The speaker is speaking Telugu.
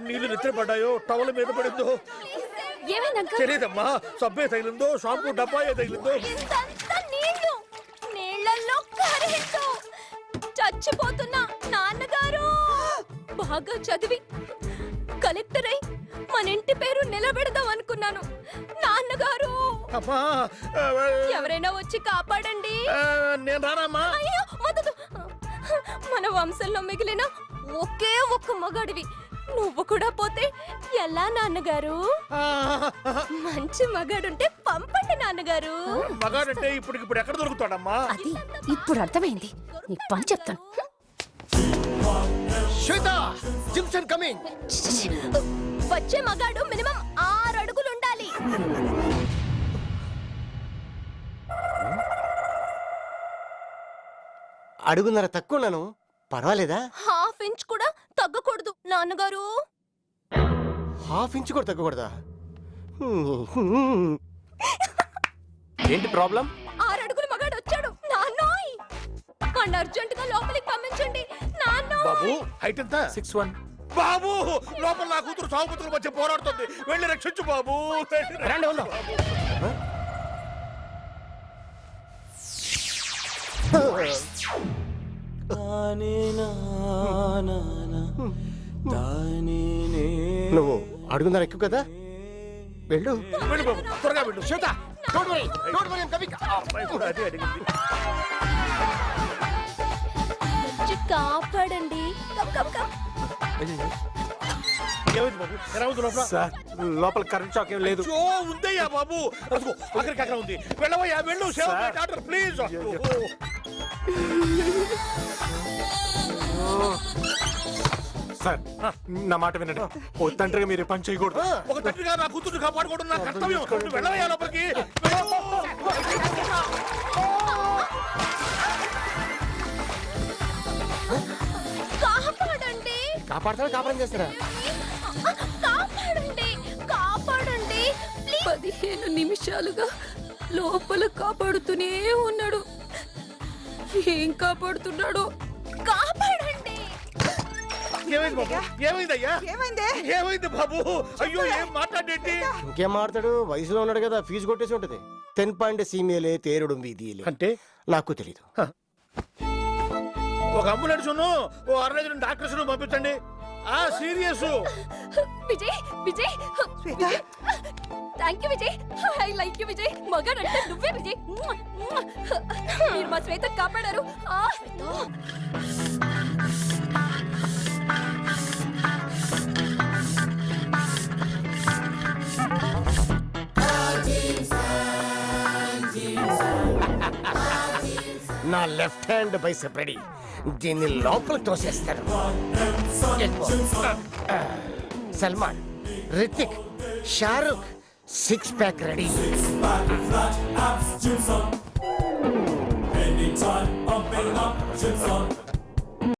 నీళ్లు నెత్తిన పడ్డాయో టవల్ మీద పడిందో తెలియదమ్మా. సబ్బే తగిలిందో షాంపూ డబ్బా తగిలిందో. నీళ్ళల్లో కరెంటు. చచ్చిపోతున్నా నాన్నగారు. బాగా చదివి కలెక్టర్ అయి మన ఇంటి పేరు నిలబెడదాం అనుకున్నాను. నాన్నగారు ఎవరైనా వచ్చి కాపాడండి. నేను రానమ్మా. అయ్యో వదదు. మన వంశంలో మిగిలిన ఒకే ఒక్క మగాడివి. నువ్వు కూడా పోతే ఎలా నాన్నగారు? మంచి మగాడుంటే పంపండి నాన్నగారు. మగాడంటే ఇప్పుడు ఎక్కడ దొరుకుతాడమ్మా? అది ఇప్పుడు అర్థమైంది. నీ పని చెప్తాను. వచ్చే మగాడు మినిమం 6 అడుగులు ఉండాలి. అడుగున్నర తక్కువన్నాను, పర్వాలేదా? ½ ఇంచ్ కూడా తగ్గకూడదు నాన్నగారు. ½ ఇంచ్ కూడా తగ్గకూడదా? ఏంటి ప్రాబ్లం? 6 అడుగులు మగాడు వచ్చాడు నాన్నోయ్. వాడిని అర్జెంట్ గా లోపలికి పంపించండి నాన్నోయ్. బాబు హైట్ ఎంత? 6'1". బాబు లోపల నా కూతురు సాగుతుల మధ్య పోరాడుతుంది. వెళ్ళి రక్షించు బాబు. రండి వెళ్దాం. నువ్వు అడుగున్నర ఎక్కువ కదా, వెళ్ళు. వెళ్ళు బాబు, త్వరగా వెళ్ళు. శ్వేత, don't worry, don't worry, I'm coming. అమ్మాయి కూడా అదే అడిగింది. వచ్చి కాపాడండి. Come come come. ఏమైంది బాబు? ఎలా ఉంది లోపల? సార్ లోపల కరెంట్ షాక్ ఏం లేదు. ఉందయ్యా బాబు. అదిగో అక్కడికి అక్కడ ఉంది. వెళ్ళవయ్యా వెళ్ళు. Save my daughter please. Sir నా మాట వినండి. ఓ తండ్రిగా మీరు పని చేయకూడదు. ఒక తండ్రిగా నా కూతురు కాపాడుకోవడం నా కర్తవ్యం. వెళ్ళవయ్యా లోపలికి. కాపాడండి. కాపాడతాడు, కాపాడం చేస్తారా? కాపాడండి కాపాడండి. 15 నిమిషాలుగా లోపల కాపాడుతూనే ఉన్నాడు. ఏం కాపాడుతున్నాడు? కాపాడండి. ఏమైంది బాబు? ఏమైందయ్యా? ఏమైంది బాబు? అయ్యో ఏం మాట్లాడేంటి? ఇంకేం మాట్లాడు, వయసులో ఉన్నాడు కదా, ఫీజు కొట్టేసి ఉంటది. 10 పాయింట్ సీమేలే తేరుడు వీధిలే అంటే నాకు తెలీదు. ఒక అంబులెన్స్ ఓ 65 డాక్టర్స్ పంపించండి. Serious. Vijay Vijay thank you Vijay. I like you Vijay. మగాడంటే నువ్వే విజయ్. మీరు మా శ్వేత కాపాడారు. నా లెఫ్ట్ హ్యాండ్ బైసెప్ రెడీ. దీన్ని లోపలికి తోసేస్తాను. Salman, Hrithik, Shahrukh 6 pack ready. Anytime I'm building up,